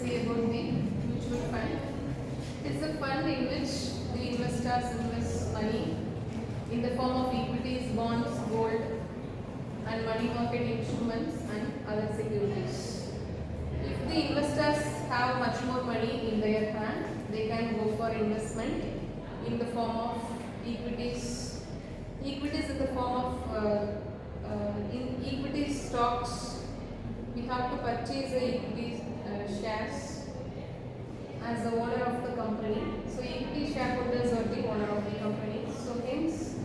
say about the mutual fund. It is a fund in which the investors invest money in the form of equities, bonds, gold, and money market instruments and other securities. If the investors have much more money in their hand, they can go for investment in the form of equities. Equities in the form of in equity stocks. We have to purchase the equity shares as the owner of the company. So equity shareholders are the owner of the company. So hence,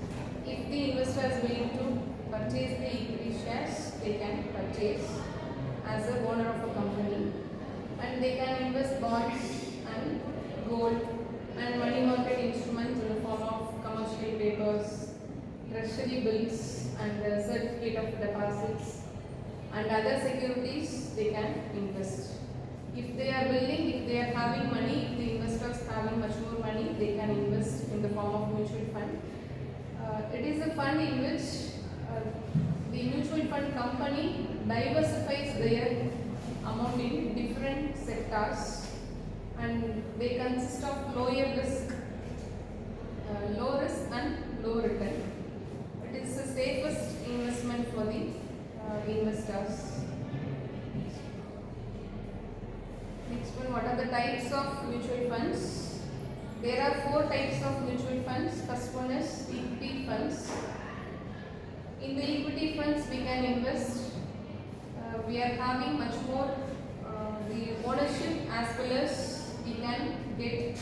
if the investor is willing to purchase the equity shares, they can purchase as a owner of a company, and they can invest bonds and gold and money market instruments in the form of commercial papers, treasury bills, and certificate of deposits and other securities they can invest. If they are willing, if they are having money, if the investors having much more money, they can invest in the form of mutual fund. It is a fund in which the mutual fund company diversifies their amount in different sectors, and they consist of low risk and low return. It is the safest investment for the investors. Next one, what are the types of mutual funds? There are 4 types of mutual funds. First one is equity funds. In the equity funds, we can invest. We are having much more the ownership, as well as we can get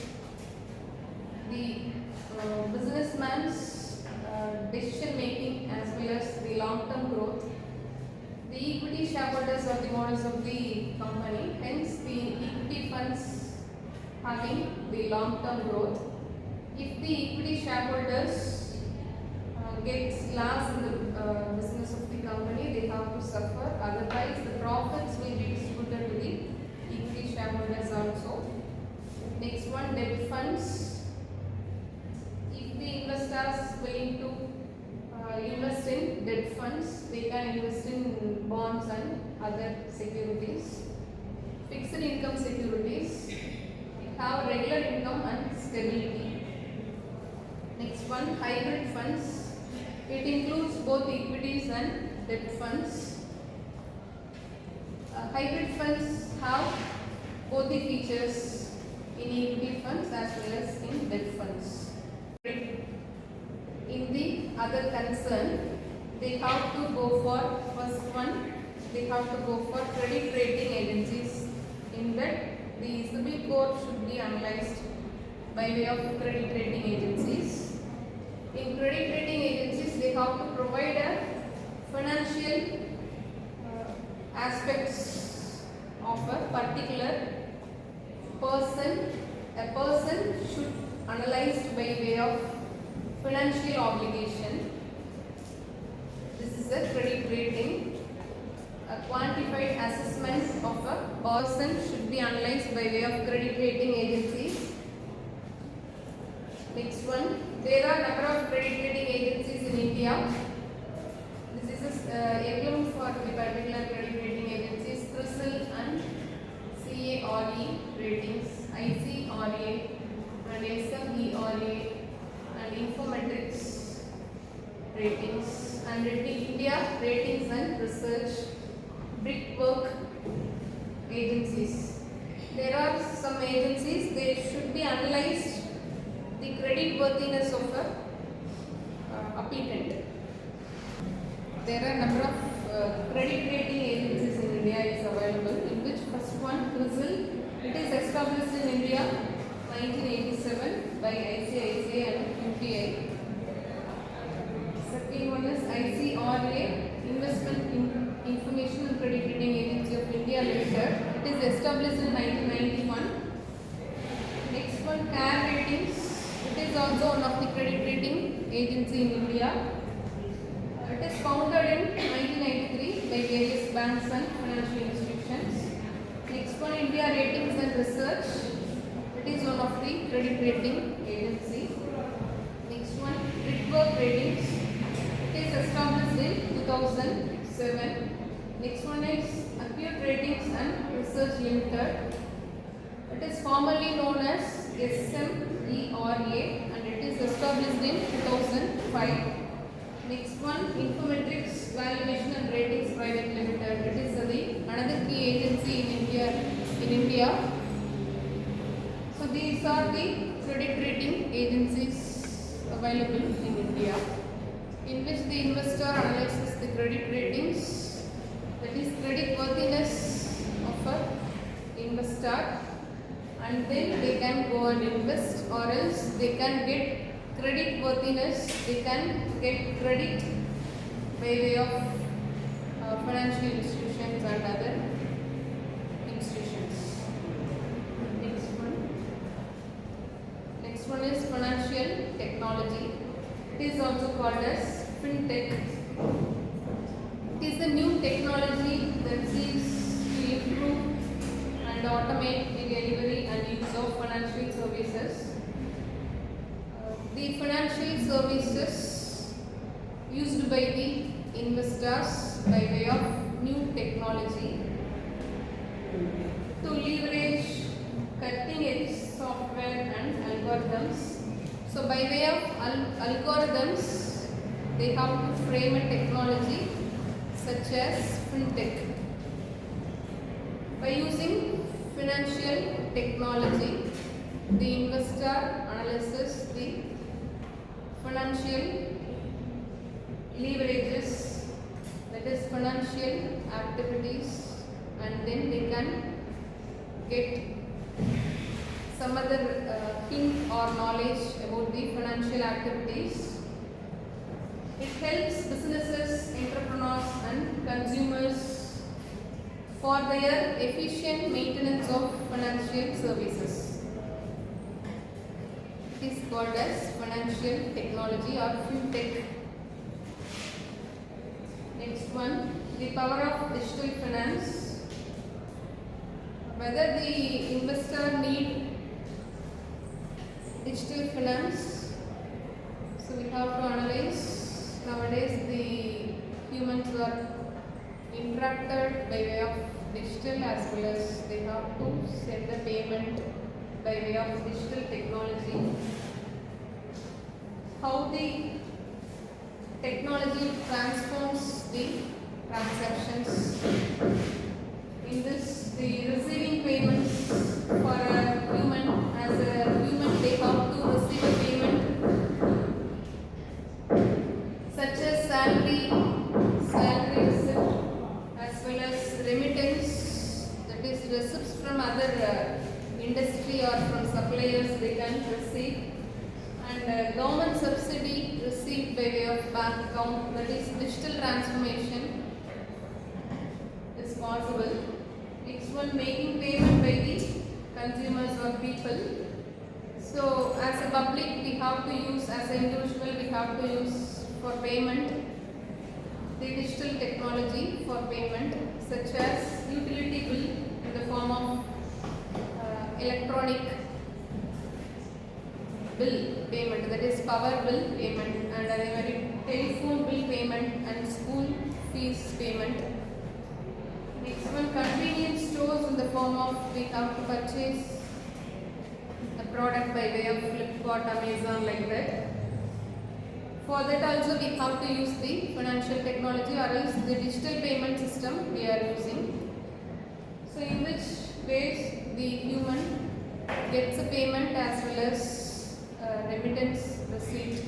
the businessman's decision making, as well as the long-term growth. The equity shareholders are the owners of the company, hence the equity funds having the long-term growth. If the equity shareholders gets loss in the business of the company, they have to suffer. Otherwise, the profits will be distributed to the equity shareholders also. Next one, debt funds. If the investors willing to invest in debt funds, they can invest in bonds and other securities. Fixed income securities have regular income and stability. Next one, hybrid funds. It includes both equities and debt funds. Hybrid funds have both the features in equity funds as well as in debt funds. In the other concern, they have to go for first one, they have to go for credit rating agencies. In that, the CIBIL score should be analyzed by way of credit rating agencies. In credit rating agencies, they have to provide a financial aspects of a particular person. A person should analyze by way of financial obligation. This is a credit rating. A quantified assessment of a person should be analyzed by way of credit rating agencies. Next one, there are number of credit rating agencies in India. This is a emblem for the particular credit rating agencies: CRISIL and CARE ratings, ICRA and SMERA and Infometrics ratings, and India Ratings and Research, Brickwork agencies. There are some agencies, they should be analyzed the credit worthiness of a applicant. There are a number of credit rating agencies in India is available, in which first one, CRISIL. It is established in India 1987 by ICICI and UTI. Second one is ICRA, Investment Information and Credit Rating Agency of India Limited. It is established in 1991. Next one, CARE Ratings. It is also one of the credit rating agency in India. It is founded in 1993 by various banks and financial institutions. Next one, India Ratings and Research. It is one of the credit rating agency. Next one, Brickwork Ratings. It is established in 2007. Next one is Acute Ratings and Research Limited. It is formerly known as SMERA and it is established in 2005. Next one, Infometrics Valuation and Ratings Private Limited. It is another key agency in India. So these are the credit rating agencies available in India, in which the investor analyzes the credit ratings, that is credit worthiness of a investor, and then they can go and invest, or else they can get credit worthiness, they can get credit by way of financial institutions and other institutions. Next one is financial technology. It is also called as FinTech. It is a new technology that seeks to improve and automate the delivery and use of financial services. The financial services used by the investors by way of new technology to leverage cutting edge software and algorithms. So by way of algorithms, they have to frame a technology such as FinTech. By using financial technology, the investor analyzes the financial leverages, that is financial activities, and then they can get some other hint or knowledge about the financial activities. It helps businesses, entrepreneurs and consumers for their efficient maintenance of financial services. It is called as financial technology or FinTech. Next one, the power of digital finance. Whether the investor need digital finance, so we have to analyze. Nowadays the humans are interacted by way of digital, as well as they have to send the payment by way of digital technology. How the technology transforms the transactions. In this, the receiving payments for a human, as a human they have to receive a payment such as salary receipt, as well as remittance, that is receipts from other industry or from suppliers they can receive, and government subsidy received by way of bank account, that is digital transformation is possible. Next one, making payment by the consumers or people. So as a public we have to use, as an individual we have to use for payment the digital technology for payment, such as utility bill in the form of electronic bill payment, that is power bill payment, and telephone bill payment and school fees payment. Next one, convenience stores in the form of we have to purchase a product by way of Flipkart, Amazon, like that. For that also we have to use the financial technology, or else the digital payment system we are using. So in which ways the human gets a payment as well as remittance receipt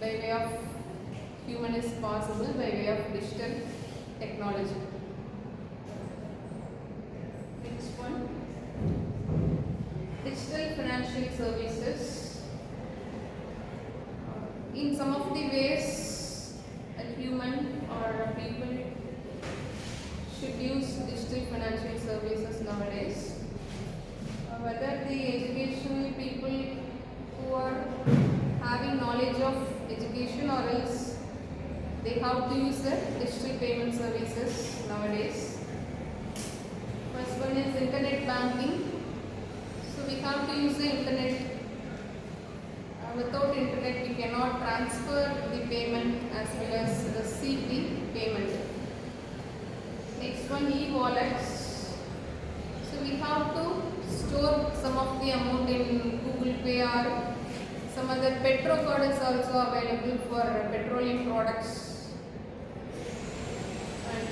by way of human is possible by way of digital technology. Next one, digital financial services. In some of the ways a human or a people should use digital financial services nowadays. Whether the educational people who are having knowledge of education, or else they have to use the digital payment services nowadays. First one is internet banking. So we have to use the internet. Without internet we cannot transfer the payment as well as receive the payment. Next one, e-wallets. So we have to store some the amount in Google Pay, or some other Petro card is also available for petroleum products, and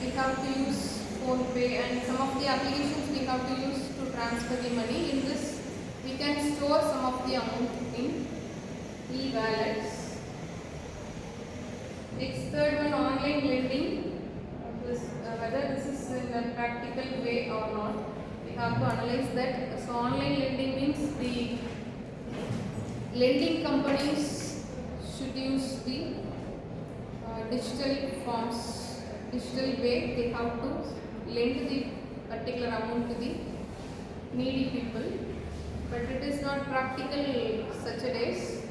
we have to use phone pay, and some of the applications we have to use to transfer the money. In this we can store some of the amount in e-wallets. Next, third one, online lending. Whether this is in a practical way or not, we have to analyze that. So online lending means the lending companies should use the digital forms, digital way. They have to lend the particular amount to the needy people, but it is not practical such a days.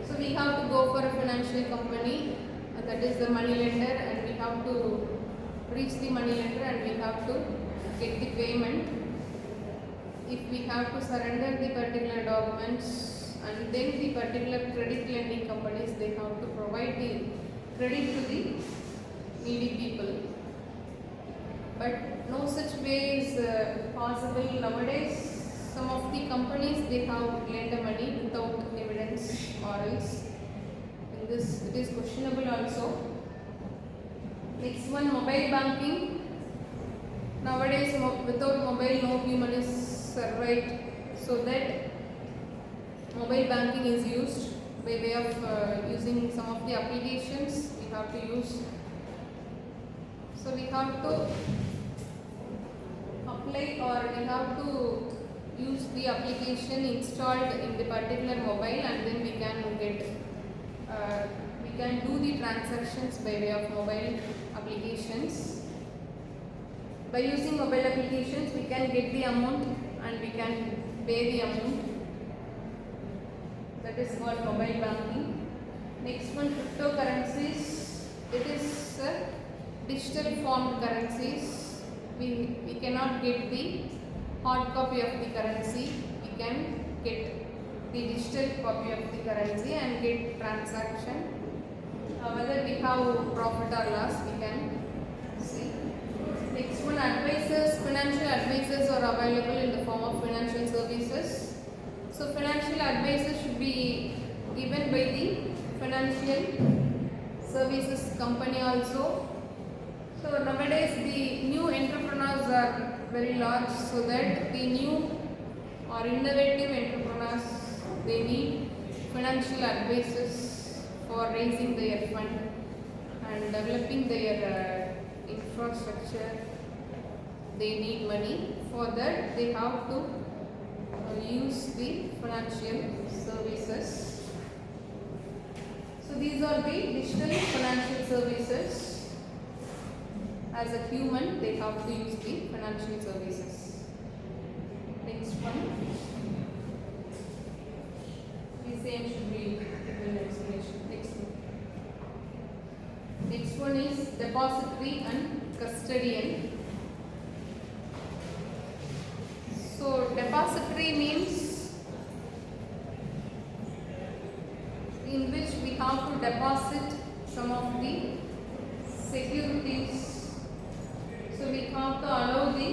So we have to go for a financial company, that is the money lender, and we have to reach the money lender and we have to get the payment. If we have to surrender the particular documents, and then the particular credit lending companies, they have to provide the credit to the needy people. But no such way is possible nowadays. Some of the companies, they have lent the money without evidence, or else in this it is questionable also. Next one, mobile banking. Nowadays without mobile no human is survived, so that mobile banking is used by way of using some of the applications we have to use. So we have to apply, or we have to use the application installed in the particular mobile, and then we can get we can do the transactions by way of mobile applications. By using mobile applications, we can get the amount and we can pay the amount. That is called mobile banking. Next one, cryptocurrencies. It is digital formed currencies. We cannot get the hard copy of the currency. We can get the digital copy of the currency and get transaction. Whether we have profit or loss, we can see. Next one, advisors. Financial advisors are available in the form of financial services. So financial advisors should be given by the financial services company also. So nowadays the new entrepreneurs are very large, so that the new or innovative entrepreneurs, they need financial advisors for raising their fund and developing their infrastructure. They need money. For that they have to use the financial services. So these are the digital financial services. As a human, they have to use the financial services. Next one. The same should be given explanation. Next one. Next one is depository and custodian. So depository means in which we have to deposit some of the securities. So we have to allow the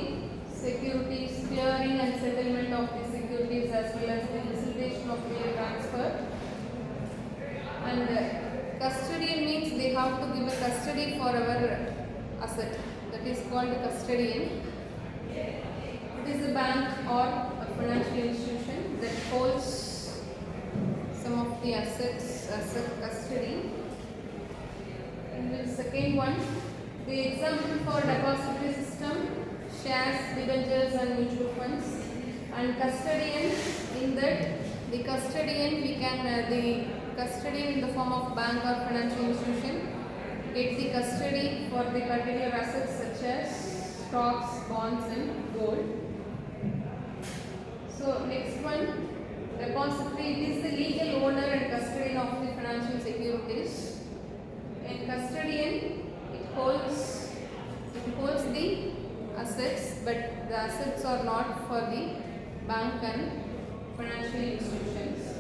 securities, clearing and settlement of the securities, as well as the facilitation of their transfer. And custodian means they have to give a custody for our asset. That is called custodian. It is a bank or a financial institution that holds some of the assets as a custody. And the second one, the example for depository system, shares, debentures and mutual funds. And custodian, in that the custodian, we can the custodian in the form of bank or financial institution get the custody for the particular assets such as stocks, bonds and gold. So next one, depository, it is the legal owner and custodian of the financial securities. And custodian, it holds the assets, but the assets are not for the bank and financial institutions.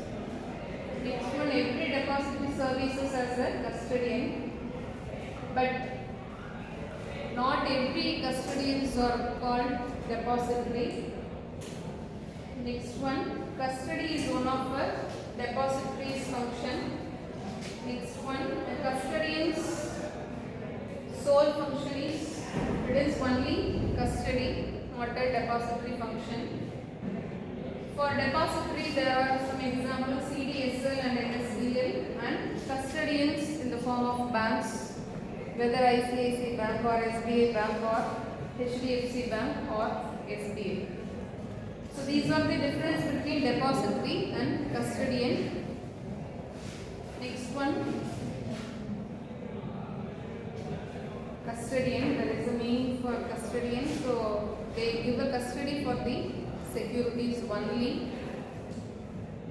Next one, every depository services as a custodian, but not every custodians are called depository. Next one, custody is one of a depository's function. Next one, a custodian's sole function is, it is only custody, not a depository function. For depository, there are some examples, CDSL and NSDL, and custodians in the form of banks, whether ICICI Bank or SBI Bank or HDFC Bank or SBA. So these are the difference between depository and custodian. Next one, custodian, there is a meaning for custodian. So they give a custody for the securities only.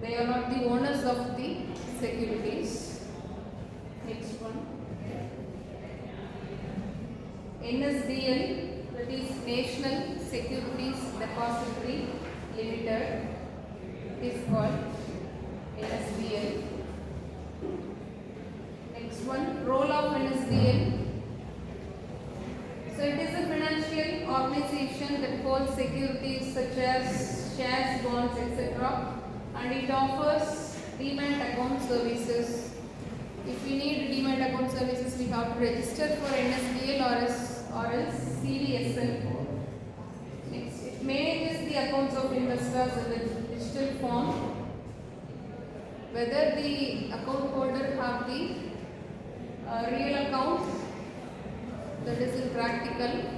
They are not the owners of the securities. Next one, NSDL, that is National Securities Depository Limited, is called NSDL. Next one, role of NSDL. So it is a financial organization that holds securities such as shares, bonds, etc. and it offers demat account services. If we need demat account services, we have to register for NSDL or else CDSL. Next, it manages the accounts of investors in the digital form. Whether the account holder have the real account, that is in practical,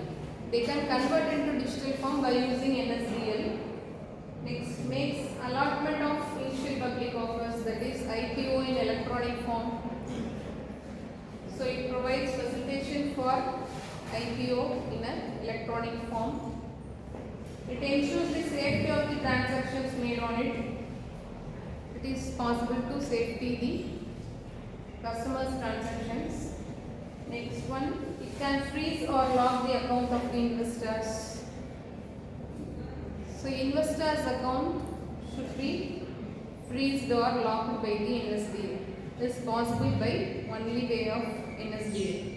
they can convert into digital form by using NSDL. Next, makes allotment of initial public offers, that is IPO in electronic form. So it provides facilitation for IPO in an electronic form. It ensures the safety of the transactions made on it. It is possible to safety the customer's transactions. Next one, it can freeze or lock the account of the investors. So investor's account should be freezed or locked by the NSDL. This is possible by only way of NSDL.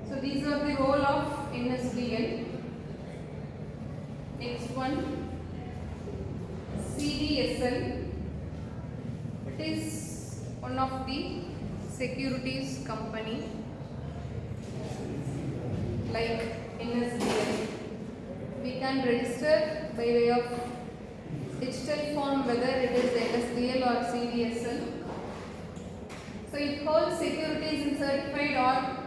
So these are the role of NSDL. Next one, CDSL. It is one of the securities company like NSDL. We can register by way of digital form, whether it is NSDL or CDSL. So it holds securities in certified or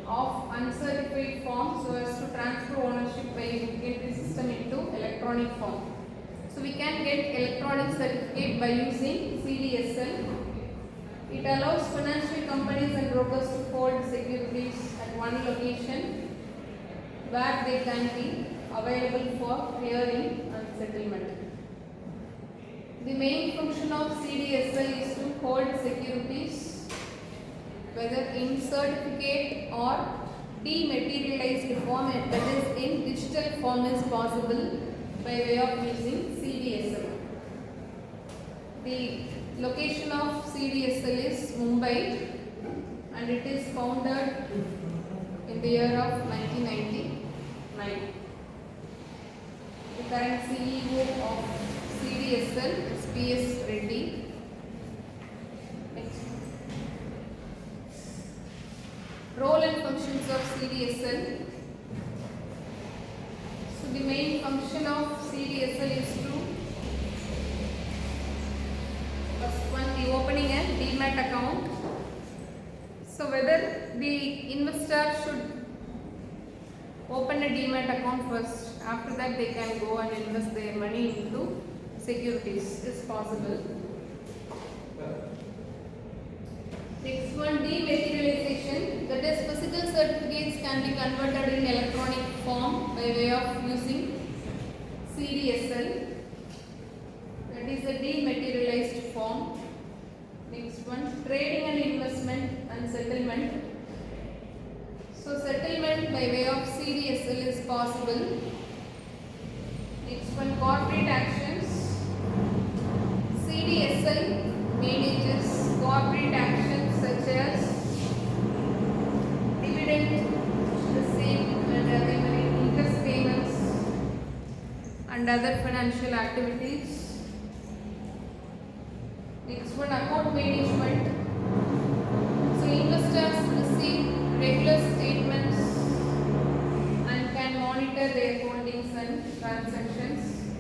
of uncertified form so as to transfer ownership by bookkeeping system into electronic form. So we can get electronic certificate by using CDSL. It allows financial companies and brokers to hold securities at one location where they can be available for clearing and settlement. The main function of CDSL is to hold securities, whether in certificate or dematerialized form, that is in digital form, is possible by way of using CDSL. The location of CDSL is Mumbai and it is founded in the year of 1999. The current CEO of CDSL is P.S. Reddy. Next. Role and functions of CDSL. So the main function of CDSL is to, first one, the opening a demat account. So whether the investor should open a demat account first, after that they can go and invest their money into securities is possible. Next one, dematerialization, that is physical certificates can be converted in electronic form by way of using CDSL. That is a dematerialized form. Next one, trading and investment and settlement. So settlement by way of CDSL is possible. Next one, corporate actions. CDSL manages corporate actions such as dividend receipt and interest payments and and other financial activities. Next one, account management. So investors receive regular statements and can monitor their holdings and transactions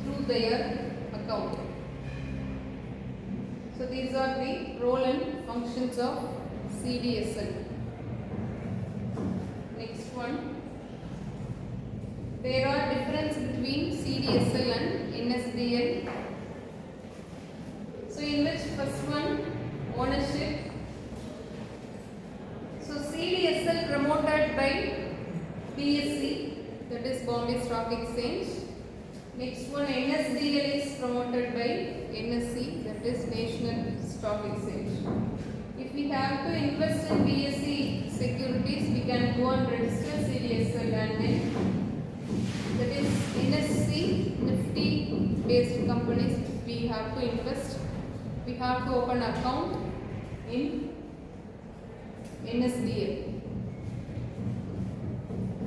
through their account. So these are the role and functions of CDSL. Next one, there are difference between CDSL and NSDL. So in which first one, ownership. So CDSL promoted by BSE, that is Bombay Stock Exchange. Next one, NSDL is promoted by NSE, that is National Stock Exchange. If we have to invest in BSE securities, we can go and register CDSL, and then that is NSE Nifty based companies. We have to invest, we have to open account in NSDL.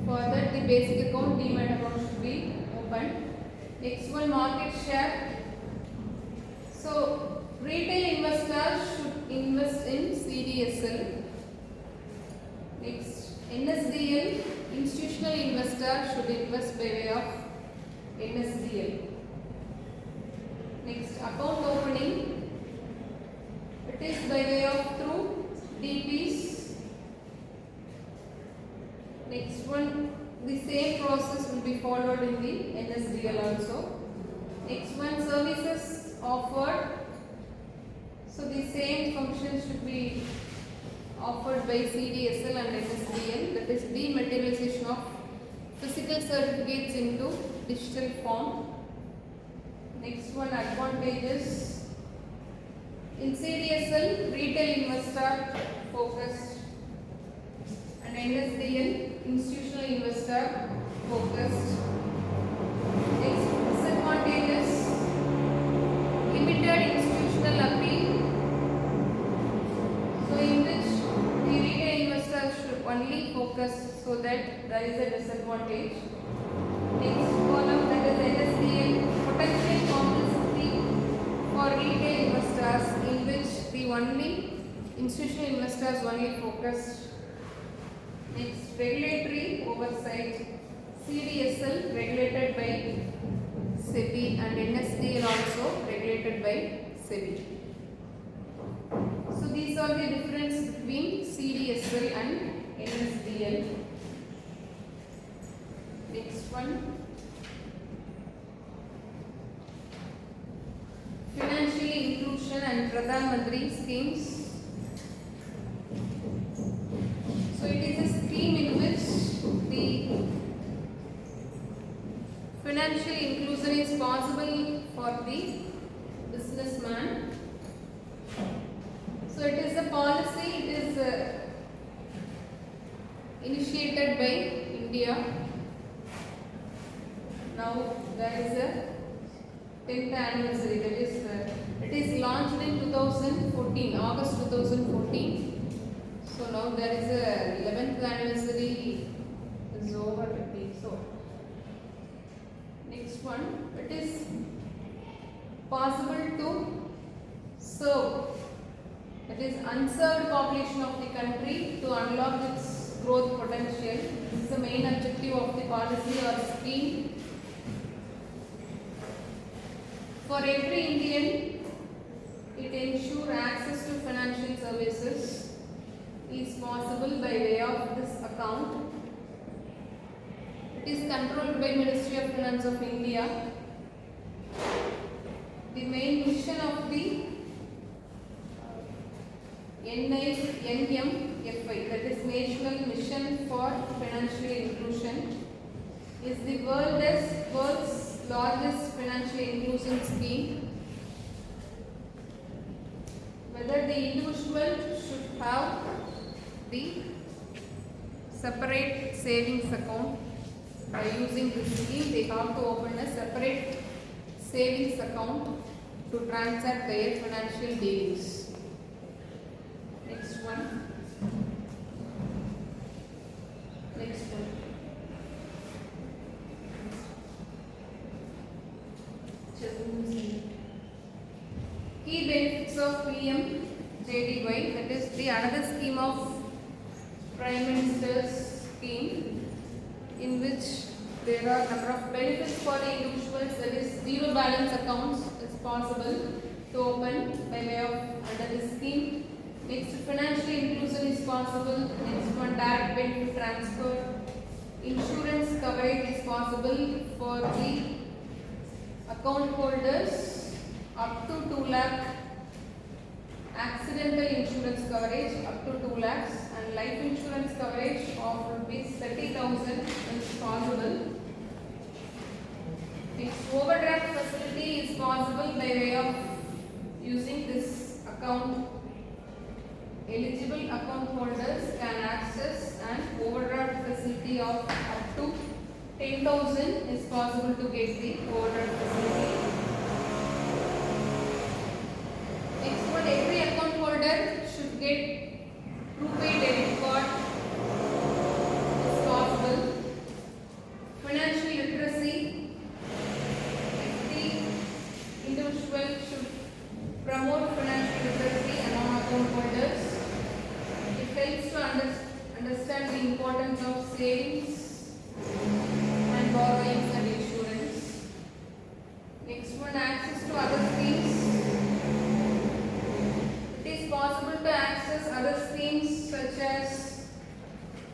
For that, the basic account, demat account should be opened. Next one, market share. So retail investors should invest in CDSL. Next, NSDL, institutional investors should invest by way of NSDL. Next, account opening. It is by way of through DPs. Next one, the same process will be followed in the NSDL also. Next one, services offered. So the same function should be offered by CDSL and NSDL, that is dematerialization of physical certificates into digital form. Next one, advantages. In CDSL, retail investor focused, and NSDL, institutional investor focused. Next, disadvantages. Limited institutional appeal. So in which the retail investors should only focus, so that there is a disadvantage. Next column, that is NSDL, potential complexity for retail investors, in which the only institutional investors only focused. Next, regulatory oversight. CDSL regulated by SEBI and NSDL also regulated by SEBI. So these are the difference between CDSL and NSDL. Next one, financial inclusion and Pradhan Mantri schemes. So it is a scheme in which the financial inclusion is possible for the businessman. So it is a policy, it is initiated by India. Now there is a 10th anniversary, that is it is launched in 2014, August 2014. So now there is a 11th anniversary is over, I think so. Next one, it is possible to serve, that is unserved population of the country, to unlock its growth potential. This is the main objective of the policy or scheme. For every Indian, it ensures access to financial services is possible by way of this account. It is controlled by Ministry of Finance of India. The main mission of the NMFI, that is National Mission for Financial Inclusion, is the world's largest financial inclusion scheme. Whether the individual should have the separate savings account. By using this scheme, they have to open a separate savings account to transact their financial dealings. Next one. Next one. benefits of PMJDY, that is the another scheme of Prime Minister's scheme, in which there are number of benefits for the individuals. That is zero balance accounts is possible to open by way of under this scheme. Next, financial inclusion is possible. Next one, direct benefit transfer. Insurance coverage is possible for the account holders up to 2 lakh. Accidental insurance coverage up to 2 lakhs and life insurance coverage of rupees 30,000 is possible. Next, overdraft facility is possible by way of using this account. Eligible account holders can access an overdraft facility of up to 10,000 is possible to get the overdraft facility. Next one, every account holder should get RuPay debit card is possible. Financial literacy, every individual should promote financial literacy among account holders. It helps to understand the importance of savings and borrowings and insurance. Next one, access to other schemes. It is possible to access other schemes such as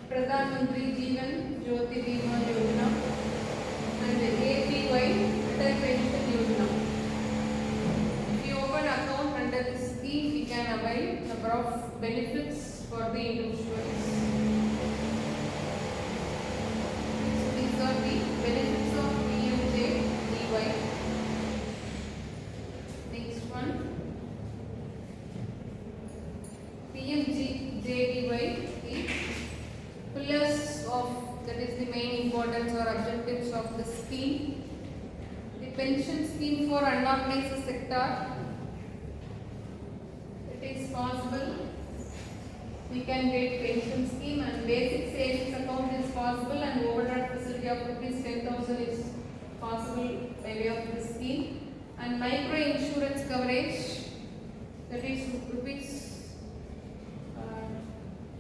Pradhan Mantri Jeevan Jyoti Bima Yojana and APY Atal Pension Yojana. If we open account under this scheme, we can avail number of benefits for the individuals. So these are the benefits of PMJDY. Next one, PMJDY, the pillars of, that is the main importance or objectives of the scheme. The pension scheme for unorganized sector, it is possible. We can get pension scheme and basic savings account is possible and overdraft facility of rupees 10,000 is possible by way of this scheme. And micro insurance coverage, that is rupees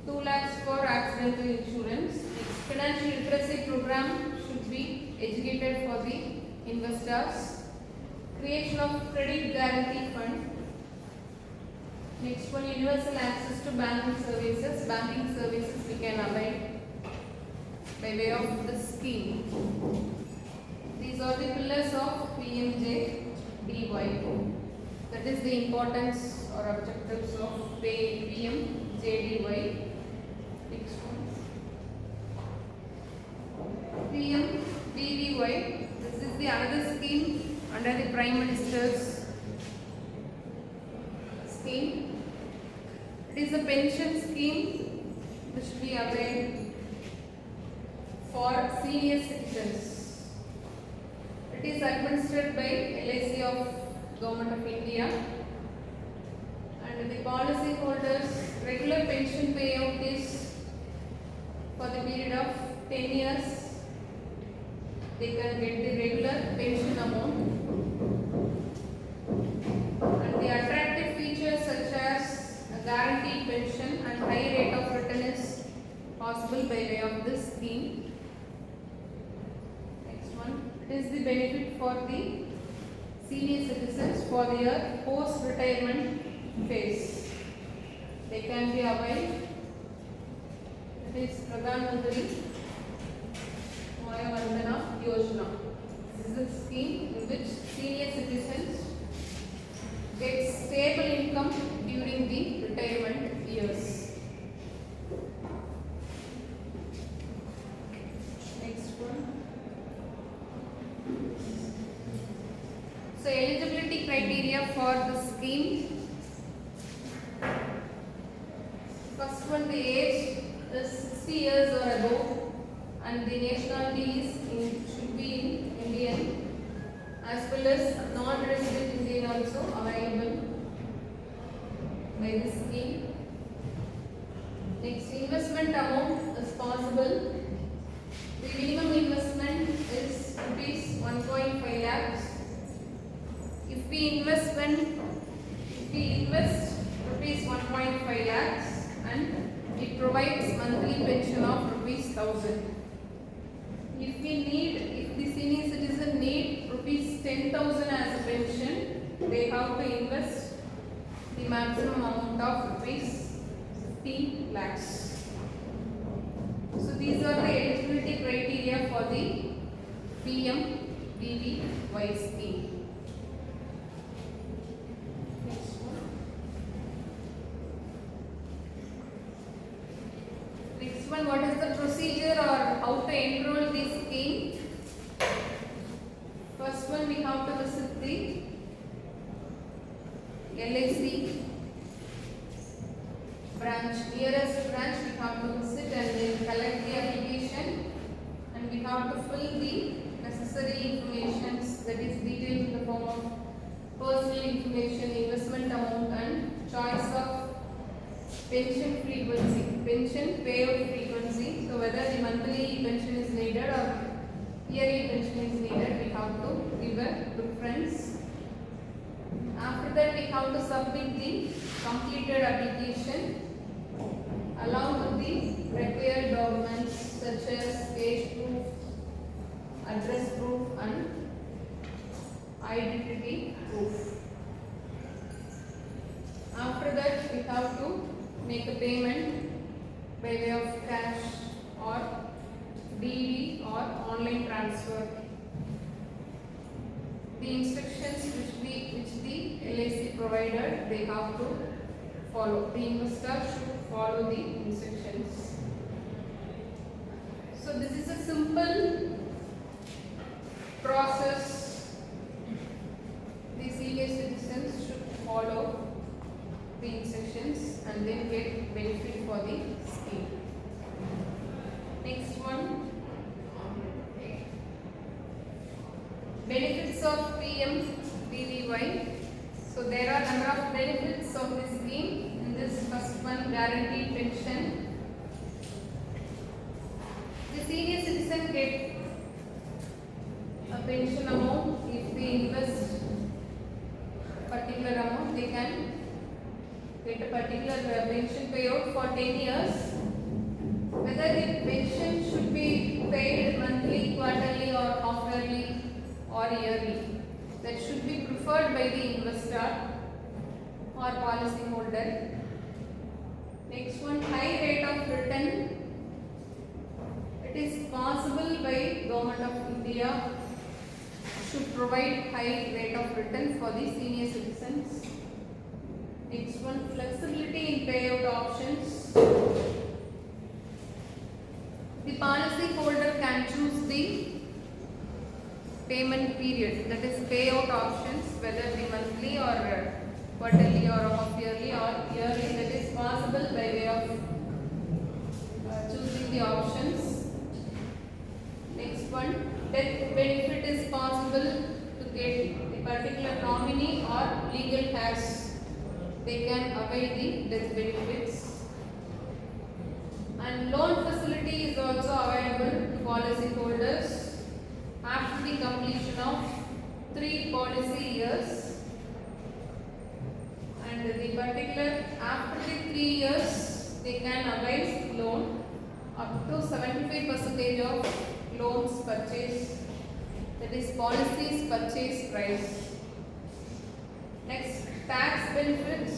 2 lakhs for accidental insurance. Financial literacy program should be educated for the investors. Creation of credit guarantee fund. Next one, universal access to banking services. Banking services we can avail by way of the scheme. These are the pillars of PMJDY. That is the importance or objectives of PMJDY. Next one, PMDDY. This is the another scheme under the Prime Minister's scheme. It is a pension scheme which we avail for senior citizens. It is administered by LIC of Government of India, and the policy holders regular pension payout is for the period of 10 years. They can get the regular pension amount, and the attractive features such as a guaranteed pension and high rate of return is possible by way of this scheme. Next one, it is the benefit for the senior citizens for their post-retirement phase. They can be availed. It is Pradhan Mantri Vaya Vandana Yojana. This is a scheme in which senior citizens get stable income during the retirement years. Next one. So eligibility criteria for the scheme. First one, the age is 60 years or above, and the nationality should be Indian, as well as non-resident Indian also available by this scheme. Next, investment amount is possible. The minimum investment is rupees 1.5 lakhs. If we invest if the senior citizen need rupees 10,000 as a pension, they have to invest the maximum amount of rupees 50 lakhs. So these are the eligibility criteria for the PMVVY scheme. Next one. Next one, what is the procedure or how to enroll this scheme? First one, we have to visit the LIC branch, nearest branch we have to visit and then collect the application, and we have to fill the necessary information, that is details in the form of personal information, investment amount and choice of pension frequency, pension payout frequency. So whether the monthly pension is needed or yearly pension is needed, we have to give a preference. After that, we have to submit the completed application along with the required documents such as age proof, address proof and identity proof. After that, we have to make a payment by way of cash or DD or online transfer. The instructions which the LIC provided, they have to follow. The investor should follow the instructions. So this is a simple process. The senior citizens should follow the instructions and then get benefit for the scheme. Next one. Benefits of PMVVY. So there are number of benefits of this scheme. In this first one, guaranteed pension. The senior citizen get a pension amount. If they invest particular amount, they can get a particular pension payout for 10 years. Whether the pension should be paid monthly, quarterly or half-yearly or yearly, that should be preferred by the investor or policy holder. Next one, high rate of return. It is possible by Government of India should provide high rate of return for the senior citizens. Next one, flexibility in payout options. The policy holder can choose the payment period, that is payout options, whether the monthly or quarterly or half yearly or yearly, that is possible by way of choosing the options. Next one, death benefit is possible to get the particular nominee or legal heirs. They can avail the death benefits. And loan facility is also available to policy holders after the completion of 3 policy years, and the particular after the 3 years they can avail loan up to 75% of loans purchase, that is policies purchase price. Next, tax benefits.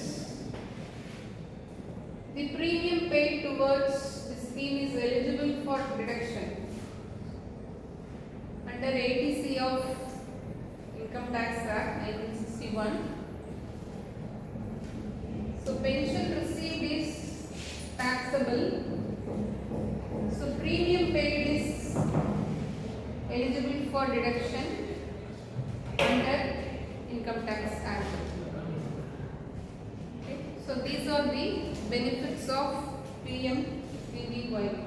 The premium paid towards the scheme is eligible for deduction under 80C of Income Tax Act 1961. So pension received is taxable. So premium paid is eligible for deduction under Income Tax Act. Okay. So these are the benefits of PMVVY.